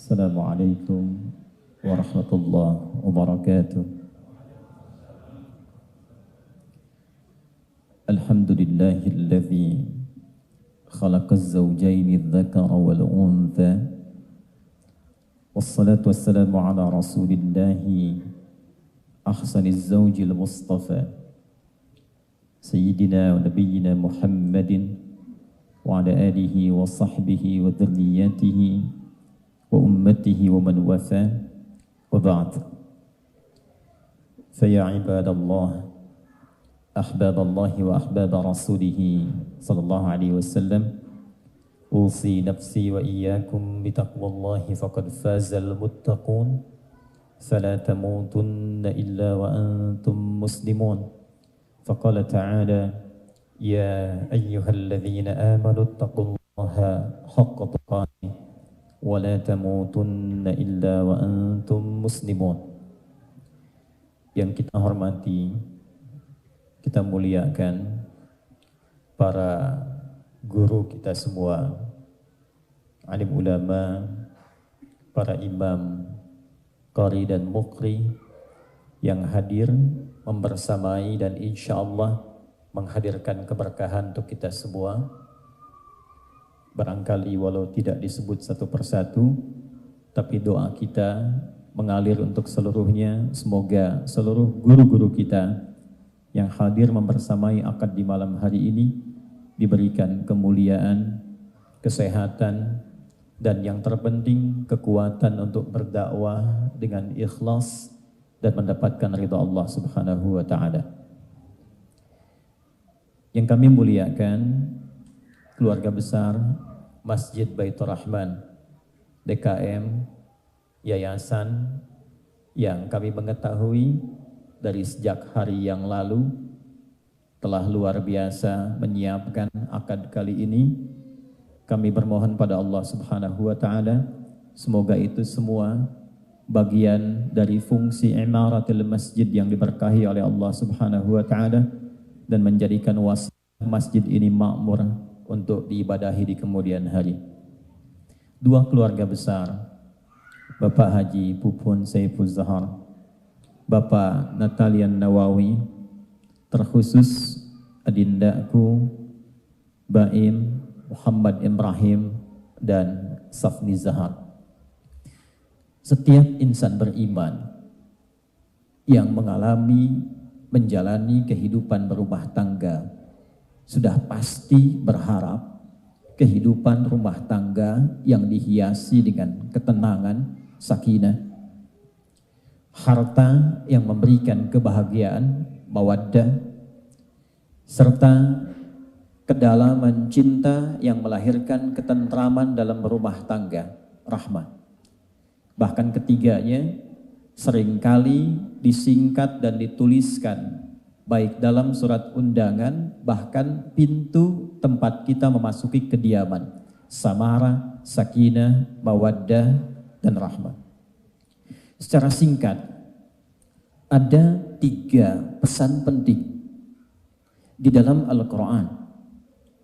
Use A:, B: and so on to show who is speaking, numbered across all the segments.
A: Assalamualaikum warahmatullahi wabarakatuh. Alhamdulillahilladzi khalaqaz zawjaini adh-dhakara wal untha. Wassalatu wassalamu ala rasulillahi ahsaniz zawjil mustafa sayyidina wa nabiyyina Muhammadin wa ala alihi wa sahbihi wa dhurriyyatihi wa ummatihi wa man wafa wa ba'd. Faya ibadallah ahbaballahi wa ahbaba rasulihi sallallahu alaihi wasallam, usi nafsi wa iyyakum bitaqwallahi faqad fazal muttaqun fala tamutunna illa wa antum muslimun. Faqala ta'ala ya ayyuhalladzina amanu taqullaha haqqa tuqatih wala tamutunna illa wa antum muslimun. Yang kita hormati, kita muliakan para guru kita semua, alim ulama, para imam, qari dan muqri yang hadir membersamai dan insya Allah menghadirkan keberkahan untuk kita semua. Barangkali walau tidak disebut satu persatu, tapi doa kita mengalir untuk seluruhnya. Semoga seluruh guru-guru kita yang hadir membersamai akad di malam hari ini diberikan kemuliaan, kesehatan, dan yang terpenting kekuatan untuk berdakwah dengan ikhlas dan mendapatkan ridha Allah Subhanahu wa Ta'ala. Yang kami muliakan keluarga besar Masjid Baitur Rahman DKM Yayasan, yang kami mengetahui dari sejak hari yang lalu telah luar biasa menyiapkan akad kali ini. Kami bermohon pada Allah Subhanahu wa Ta'ala, semoga itu semua bagian dari fungsi imaratil masjid yang diberkahi oleh Allah Subhanahu wa Ta'ala dan menjadikan wasiat masjid ini makmur untuk diibadahi di kemudian hari. Dua keluarga besar, Bapak Haji Pupun Saiful Zahar, Bapak Natalian Nawawi, terkhusus adindaku Baim Muhammad Ibrahim dan Safni Zahar. Setiap insan beriman yang menjalani kehidupan berumah tangga sudah pasti berharap kehidupan rumah tangga yang dihiasi dengan ketenangan, sakinah, harta yang memberikan kebahagiaan, mawaddah, serta kedalaman cinta yang melahirkan ketentraman dalam rumah tangga, rahmat. Bahkan ketiganya seringkali disingkat dan dituliskan baik dalam surat undangan, bahkan pintu tempat kita memasuki kediaman, samara, sakinah, mawaddah, dan rahmat. Secara singkat, ada 3 pesan penting di dalam Al-Quran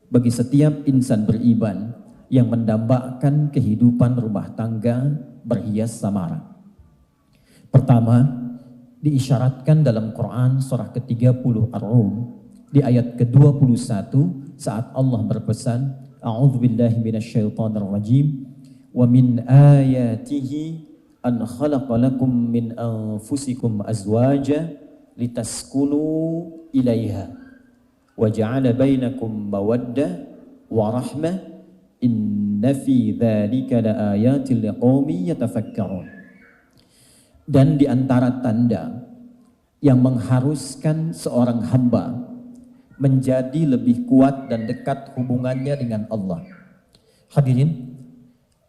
A: bagi setiap insan beriman yang mendambakan kehidupan rumah tangga berhias samara. Pertama, diisyaratkan dalam Quran surah ke-30 Ar-Rum di ayat ke-21 saat Allah berpesan, a'udzubillahi minasyaitonir rajim, wa min ayatihi an khalaqa lakum min anfusikum azwaja litaskunu ilaiha wa ja'ala bainakum mawaddah wa rahmah inna fi dzalika laayatil liqaumin yatafakkarun. Dan di antara tanda yang mengharuskan seorang hamba menjadi lebih kuat dan dekat hubungannya dengan Allah. Hadirin,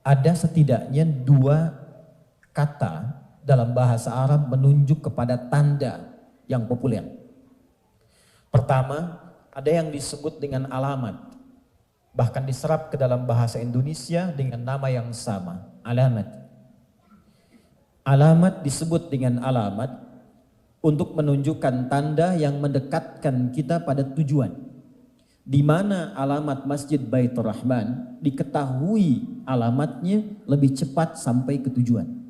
A: ada setidaknya 2 kata dalam bahasa Arab menunjuk kepada tanda yang populer. Pertama, ada yang disebut dengan alamat, bahkan diserap ke dalam bahasa Indonesia dengan nama yang sama, alamat. Alamat disebut dengan alamat untuk menunjukkan tanda yang mendekatkan kita pada tujuan. di mana alamat Masjid Baitur Rahman diketahui alamatnya lebih cepat sampai ke tujuan.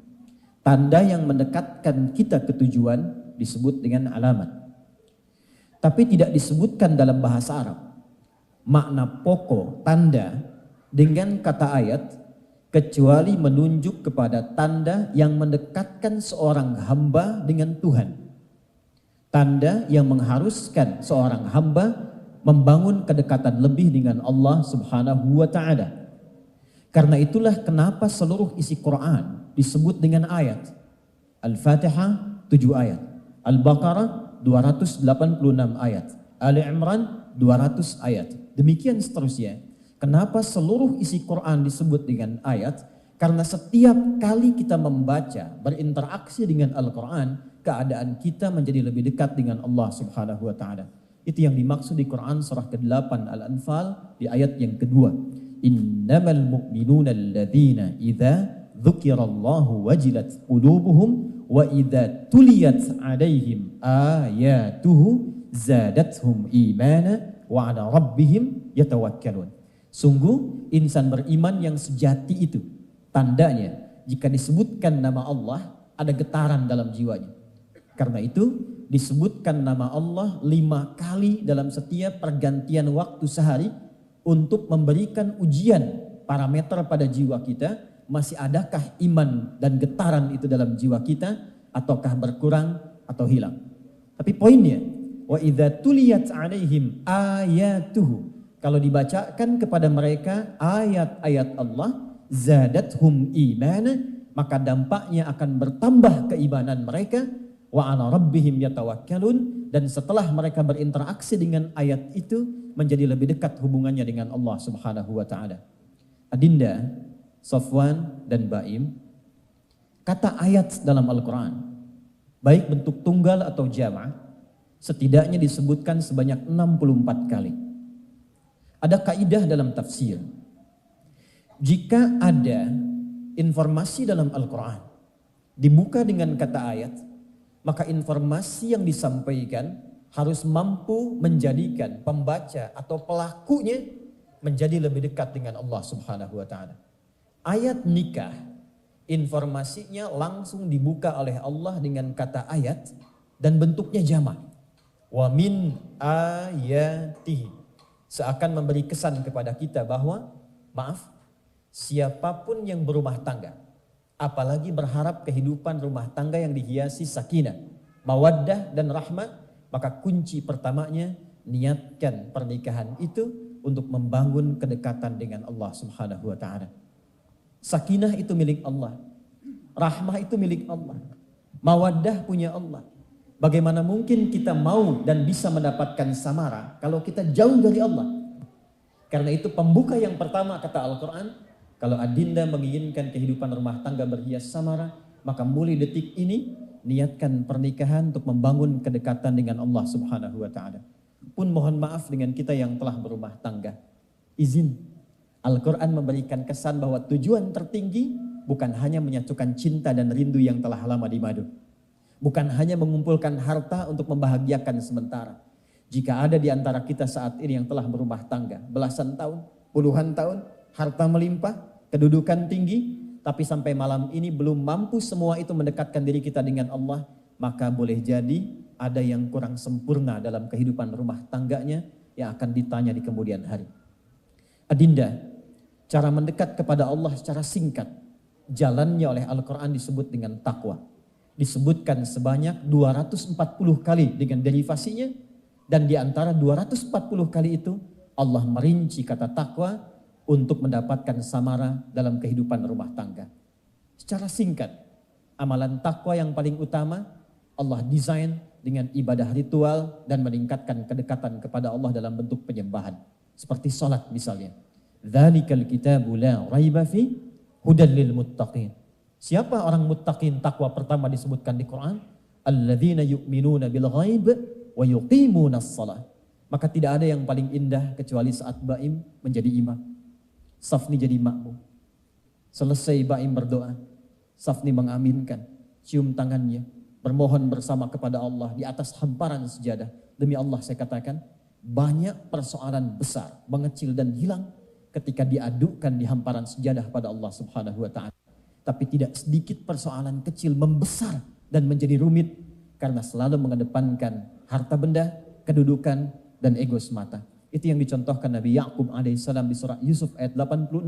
A: Tanda yang mendekatkan kita ke tujuan disebut dengan alamat. Tapi tidak disebutkan dalam bahasa Arab makna pokok tanda dengan kata ayat kecuali menunjuk kepada tanda yang mendekatkan seorang hamba dengan Tuhan. Tanda yang mengharuskan seorang hamba membangun kedekatan lebih dengan Allah Subhanahu wa taala. Karena itulah kenapa seluruh isi Quran disebut dengan ayat. Al-Fatihah 7 ayat, Al-Baqarah 286 ayat, Ali Imran 200 ayat. Demikian seterusnya. Kenapa seluruh isi Quran disebut dengan ayat? Karena setiap kali kita membaca, berinteraksi dengan Al-Quran, keadaan kita menjadi lebih dekat dengan Allah Subhanahu wa taala. Itu yang dimaksud di Quran surah ke-8 Al-Anfal di ayat yang kedua. Innamal mu'minuna alladzina idza dzukirallahu wajilat qulubuhum wa idza tuliyat 'alaihim ayatuhu zadathum imana wa 'ala rabbihim yatawakkalun. Sungguh insan beriman yang sejati itu tandanya jika disebutkan nama Allah ada getaran dalam jiwanya. Karena itu disebutkan nama Allah 5 kali dalam setiap pergantian waktu sehari untuk memberikan ujian parameter pada jiwa kita, masih adakah iman dan getaran itu dalam jiwa kita ataukah berkurang atau hilang. Tapi poinnya, wa idza tuliyat 'alaihim ayatuhu, kalau dibacakan kepada mereka ayat-ayat Allah, zadathum imana, maka dampaknya akan bertambah keimanan mereka. Wa 'ala rabbihim yatawakkalun, dan setelah mereka berinteraksi dengan ayat itu menjadi lebih dekat hubungannya dengan Allah Subhanahu wa taala. Adinda, Safwan dan Baim, kata ayat dalam Al-Qur'an baik bentuk tunggal atau jama' setidaknya disebutkan sebanyak 64 kali. Ada kaidah dalam tafsir. Jika ada informasi dalam Al-Qur'an dibuka dengan kata ayat, maka informasi yang disampaikan harus mampu menjadikan pembaca atau pelakunya menjadi lebih dekat dengan Allah Subhanahu wa taala. Ayat nikah, informasinya langsung dibuka oleh Allah dengan kata ayat dan bentuknya jamak. Wa min ayatihi. Seakan memberi kesan kepada kita bahwa siapapun yang berumah tangga, apalagi berharap kehidupan rumah tangga yang dihiasi sakinah, mawaddah dan rahmah, maka kunci pertamanya niatkan pernikahan itu untuk membangun kedekatan dengan Allah Subhanahu wa taala. Sakinah itu milik Allah, rahmah itu milik Allah, mawaddah punya Allah. Bagaimana mungkin kita mau dan bisa mendapatkan samara kalau kita jauh dari Allah? Karena itu pembuka yang pertama kata Al-Quran, kalau adinda menginginkan kehidupan rumah tangga berhias samara, maka mulai detik ini niatkan pernikahan untuk membangun kedekatan dengan Allah Subhanahu wa taala. Pun mohon maaf dengan kita yang telah berumah tangga. Izin. Al-Quran memberikan kesan bahwa tujuan tertinggi bukan hanya menyatukan cinta dan rindu yang telah lama dimadu. Bukan hanya mengumpulkan harta untuk membahagiakan sementara. Jika ada di antara kita saat ini yang telah berumah tangga belasan tahun, puluhan tahun, harta melimpah, kedudukan tinggi, tapi sampai malam ini belum mampu semua itu mendekatkan diri kita dengan Allah, maka boleh jadi ada yang kurang sempurna dalam kehidupan rumah tangganya yang akan ditanya di kemudian hari. Adinda, cara mendekat kepada Allah secara singkat, jalannya oleh Al-Quran disebut dengan takwa. Disebutkan sebanyak 240 kali dengan derivasinya, dan di antara 240 kali itu Allah merinci kata takwa untuk mendapatkan samara dalam kehidupan rumah tangga. Secara singkat, amalan takwa yang paling utama Allah desain dengan ibadah ritual dan meningkatkan kedekatan kepada Allah dalam bentuk penyembahan. Seperti salat misalnya. Dzalikal kitabu la raiba fi hudan lil muttaqin. Siapa orang muttaqin? Takwa pertama disebutkan di Quran, alladzina yu'minuna bil ghaib wa yuqimunas shalah. Maka tidak ada yang paling indah kecuali saat Baim menjadi imam. Safni jadi makmum. Selesai Baim berdoa, Safni mengaminkan, cium tangannya, bermohon bersama kepada Allah di atas hamparan sejadah. Demi Allah saya katakan,
B: banyak persoalan besar, mengecil dan hilang ketika diadukan di hamparan sejadah pada Allah Subhanahu wa taala. Tapi tidak sedikit persoalan kecil membesar dan menjadi rumit karena selalu mengedepankan harta benda, kedudukan, dan ego semata. Itu yang dicontohkan Nabi Ya'qub alaihissalam di surah Yusuf ayat 86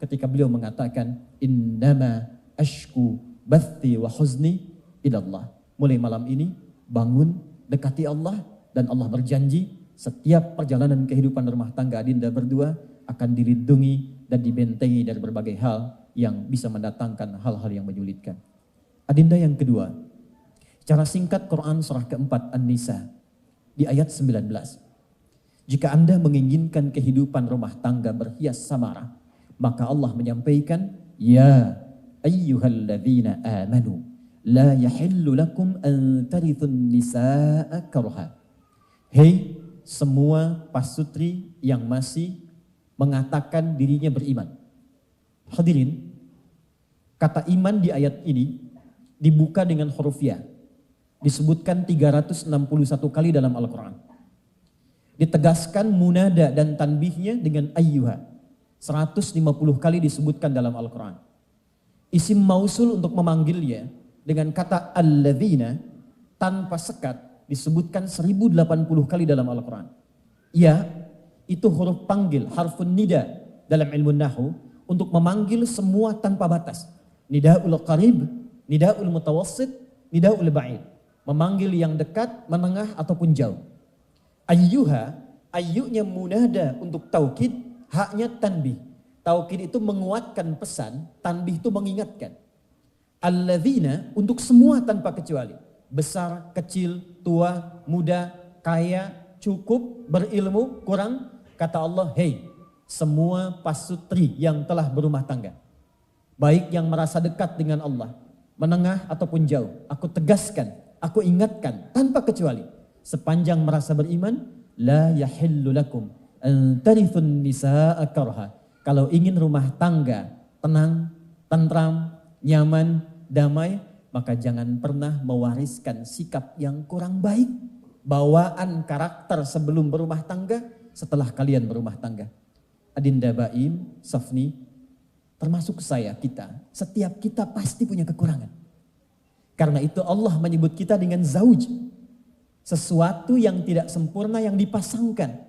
B: ketika beliau mengatakan, innama ashku bathi wa huzni ilallah. Mulai malam ini bangun, dekati Allah, dan Allah berjanji setiap perjalanan kehidupan rumah tangga Adinda berdua akan dilindungi dan dibentengi dari berbagai hal yang bisa mendatangkan hal-hal yang menyulitkan. Adinda yang kedua, secara singkat Quran surah keempat An-Nisa di ayat 19. Jika Anda menginginkan kehidupan rumah tangga berhias samara, maka Allah menyampaikan, ya ayyuhalladzina amanu la yahillu lakum an tarithun nisaa karha. Hei semua pasutri yang masih mengatakan dirinya beriman. Hadirin, kata iman di ayat ini dibuka dengan huruf ya. Disebutkan 361 kali dalam Al-Quran. Ditegaskan munada dan tanbihnya dengan ayyuha. 150 kali disebutkan dalam Al-Quran. Isim mausul untuk memanggilnya dengan kata alladzina tanpa sekat disebutkan 1080 kali dalam Al-Quran. Ya, itu huruf panggil, harfun nida dalam ilmu nahu untuk memanggil semua tanpa batas. Nidaul qarib, nidaul mutawassit, nidaul ba'id. Memanggil yang dekat, menengah ataupun jauh. Ayyuha, ayyunya munada untuk taukid, haknya tanbih. Taukid itu menguatkan pesan, tanbih itu mengingatkan. Alladzina untuk semua tanpa kecuali. Besar, kecil, tua, muda, kaya, cukup, berilmu, kurang. Kata Allah, hei semua pasutri yang telah berumah tangga. Baik yang merasa dekat dengan Allah, menengah ataupun jauh. Aku tegaskan, aku ingatkan tanpa kecuali. Sepanjang merasa beriman, la yahillu lakum an tarithun nisaa karha. Kalau ingin rumah tangga tenang, tentram, nyaman, damai, maka jangan pernah mewariskan sikap yang kurang baik. Bawaan karakter sebelum berumah tangga, setelah kalian berumah tangga. Adinda Baim, Safni, termasuk saya, kita. Setiap kita pasti punya kekurangan. Karena itu Allah menyebut kita dengan zauj. Sesuatu yang tidak sempurna yang dipasangkan.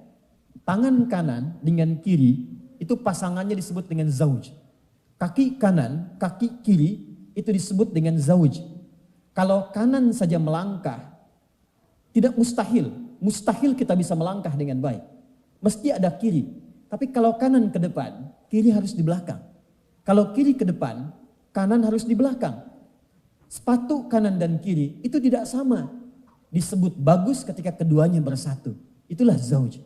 B: Tangan kanan dengan kiri, itu pasangannya disebut dengan zauj. Kaki kanan, kaki kiri, itu disebut dengan zauj. Kalau kanan saja melangkah, tidak mustahil. Mustahil kita bisa melangkah dengan baik. Mesti ada kiri. Tapi kalau kanan ke depan, kiri harus di belakang. Kalau kiri ke depan, kanan harus di belakang. Sepatu kanan dan kiri itu tidak sama. Disebut bagus ketika keduanya bersatu. Itulah zauj.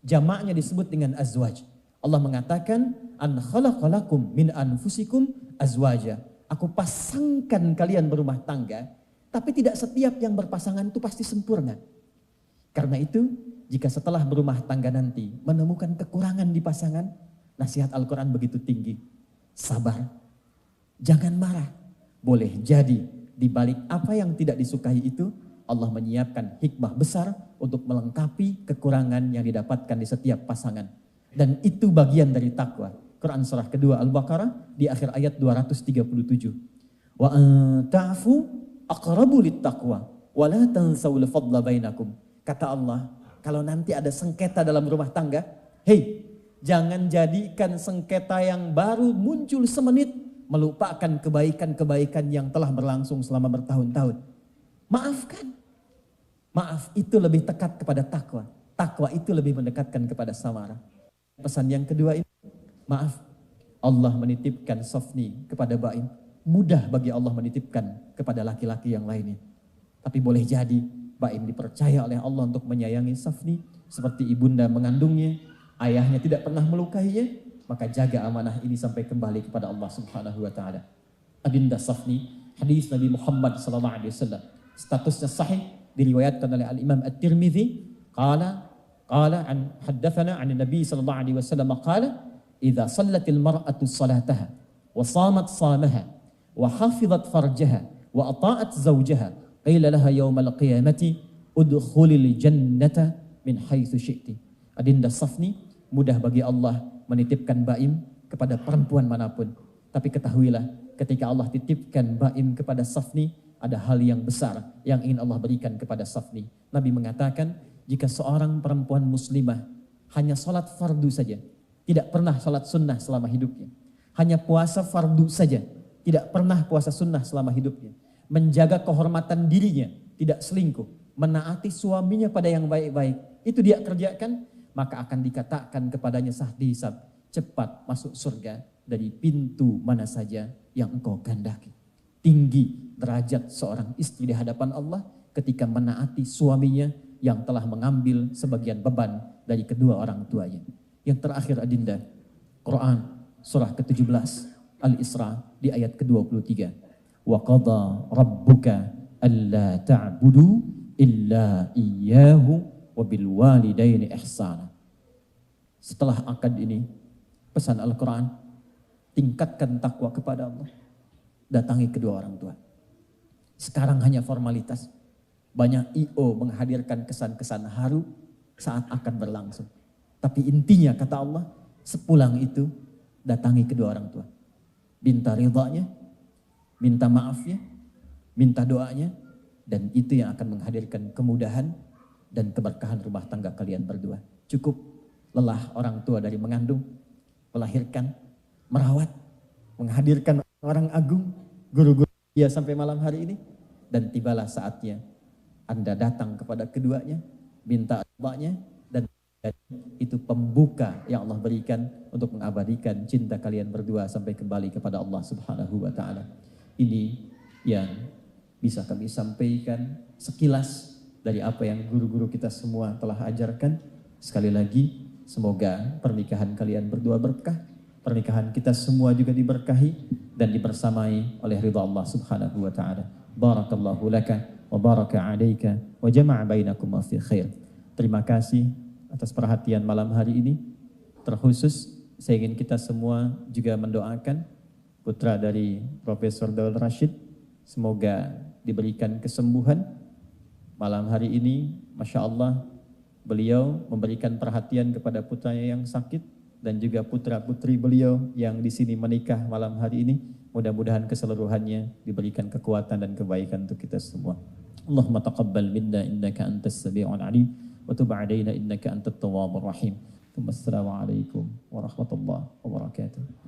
B: Jamaknya disebut dengan azwaj. Allah mengatakan, an khalaqalakum min anfusikum azwaja. Aku pasangkan kalian berumah tangga, tapi tidak setiap yang berpasangan itu pasti sempurna. Karena itu, jika setelah berumah tangga nanti menemukan kekurangan di pasangan, nasihat Al-Quran begitu tinggi. Sabar, jangan marah. Boleh jadi di balik apa yang tidak disukai itu, Allah menyiapkan hikmah besar untuk melengkapi kekurangan yang didapatkan di setiap pasangan. Dan itu bagian dari takwa. Quran surah kedua Al-Baqarah di akhir ayat 237. Wa ta'fu aqrabu littaqwa wa la tansawul fadla bainakum. Kata Allah, kalau nanti ada sengketa dalam rumah tangga, hei, jangan jadikan sengketa yang baru muncul semenit melupakan kebaikan-kebaikan yang telah berlangsung selama bertahun-tahun. Maafkan. Maaf itu lebih dekat kepada takwa. Takwa itu lebih mendekatkan kepada samara. Pesan yang kedua ini, maaf. Allah menitipkan Safni kepada Baim. Mudah bagi Allah menitipkan kepada laki-laki yang lainnya. Tapi boleh jadi Baim dipercaya oleh Allah untuk menyayangi Safni seperti ibunda mengandungnya, ayahnya tidak pernah melukainya, maka jaga amanah ini sampai kembali kepada Allah Subhanahu wa taala. Adinda Safni, hadis Nabi Muhammad sallallahu alaihi wasallam, statusnya sahih, diriwayatkan oleh Al-Imam At-Tirmidzi, qala haddatsana 'an Nabi sallallahu alaihi wasallam qala idza sallatil mar'atu salataha wa shamat shamaha wa hafizat farjaha wa ata'at zawjaha qila laha yawmal qiyamati udkhulil jannata min haitsu syi'ti. Adinda Safni, mudah bagi Allah menitipkan Baim kepada perempuan manapun. Tapi ketahuilah, ketika Allah titipkan Baim kepada Safni, ada hal yang besar yang ingin Allah berikan kepada Safni. Nabi mengatakan, jika seorang perempuan muslimah hanya sholat fardu saja, tidak pernah sholat sunnah selama hidupnya, hanya puasa fardu saja, tidak pernah puasa sunnah selama hidupnya, menjaga kehormatan dirinya, tidak selingkuh, menaati suaminya pada yang baik-baik, itu dia kerjakan, maka akan dikatakan kepadanya saat dihisab, cepat masuk surga dari pintu mana saja yang engkau kehendaki. Tinggi derajat seorang istri di hadapan Allah ketika menaati suaminya yang telah mengambil sebagian beban dari kedua orang tuanya. Yang terakhir adinda, Quran surah ke-17 Al-Isra di ayat ke-23. Wa qadha rabbuka alla ta'budu illa iyyahu wa bil walidaini ihsana. Setelah akad ini, pesan Al-Quran, tingkatkan takwa kepada Allah. Datangi kedua orang tua. Sekarang hanya formalitas. Banyak I.O. menghadirkan kesan-kesan haru saat akad berlangsung. Tapi intinya kata Allah, sepulang itu datangi kedua orang tua. Minta ridhanya, minta maafnya, minta doanya, dan itu yang akan menghadirkan kemudahan dan keberkahan rumah tangga kalian berdua. Cukup lelah orang tua dari mengandung, melahirkan, merawat, menghadirkan orang agung, guru-guru dia sampai malam hari ini, dan tibalah saatnya Anda datang kepada keduanya, minta doanya, dan itu pembuka yang Allah berikan untuk mengabadikan cinta kalian berdua sampai kembali kepada Allah Subhanahu wa taala. Ini yang bisa kami sampaikan sekilas dari apa yang guru-guru kita semua telah ajarkan. Sekali lagi, semoga pernikahan kalian berdua berkah, pernikahan kita semua juga diberkahi dan dibersamai oleh ridha Allah Subhanahu wa taala. Barakallahu laka wa baraka 'alaika wa jama'a bainakum fi khair. Terima kasih atas perhatian malam hari ini. Terkhusus saya ingin kita semua juga mendoakan putra dari Profesor Daul Rashid, semoga diberikan kesembuhan. Malam hari ini Masya Allah beliau memberikan perhatian kepada putranya yang sakit dan juga putra-putri beliau yang di sini menikah malam hari ini. Mudah-mudahan keseluruhannya diberikan kekuatan dan kebaikan untuk kita semua. Allahumma taqabbal minna innaka antas sami'ul alim wa tub 'alaina innaka antat tawwabur rahim. Wassalamualaikum warahmatullahi wabarakatuh.